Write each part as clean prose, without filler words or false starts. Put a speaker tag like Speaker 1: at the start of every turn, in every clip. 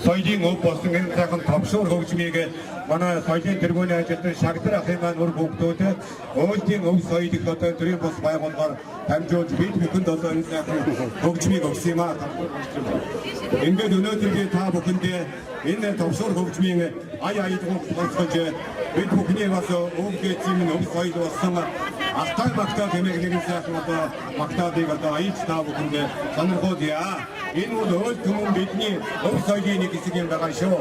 Speaker 1: соёлын өв болсон энэ сайхан товшуур хөгжмийг манай соёлын тэргүүний ажилтан Шагдар ахын маань өөр хүүхдүүд өөдийн өв соёлыг одоо төрийн бус байгууллагаар дамжуулж бид бүхэнд одоо энэ сайхан хөгжмийг өгсөн юм аа. Ингээд өнөөдөр би та бүхэндээ энэ товшуур хөгжмийн ая аялгыг сонсгож бид бүхний бас өвгөө зэмэн өв соёл болсон алтай багтаа хэмээх нэгэн сайхан одоо багтаадыг одоо аяж та бүхэндээ сонирхуулъя. Энэ бол өөл түмэн бидний өв соёлын нэг хэсэг юм байгаа шүү.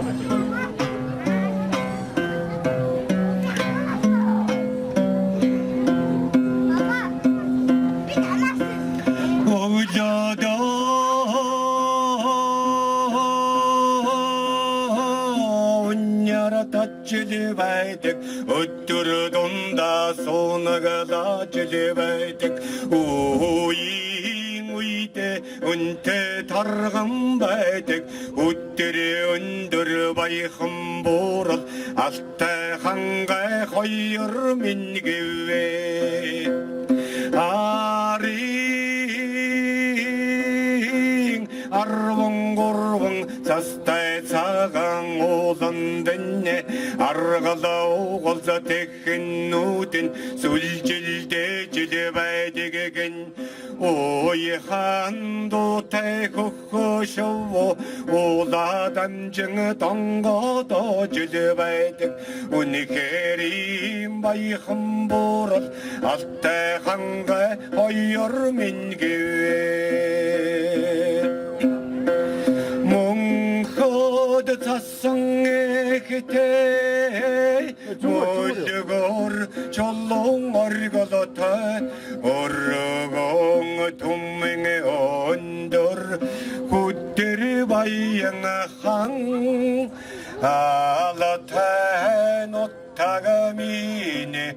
Speaker 2: Жилбайдик өттөр дунда суунагалаа жилбайдик ууийн үйдэ өнтө тарган байдаг өттөр өндөр баяхан буурал алтай хангай хоёр мингэвэ арийн арван гурван застай цагаан уулан дэнэ аргалаа угалза технүүдэн сүлжилдэ жилбайдэг гэн ой хандуутай хөхөшөө уулаа дамжин донгодоо жилбайдэг үнэхээр юм баяхан буурал алтай хангай хоёр мингэвэ Tassan ekte Molgor çollong argalata Orgong tummenge ondur Kuttir bayan hang Alatan ottagamine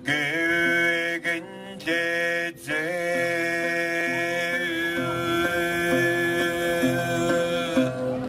Speaker 2: Gögen ceze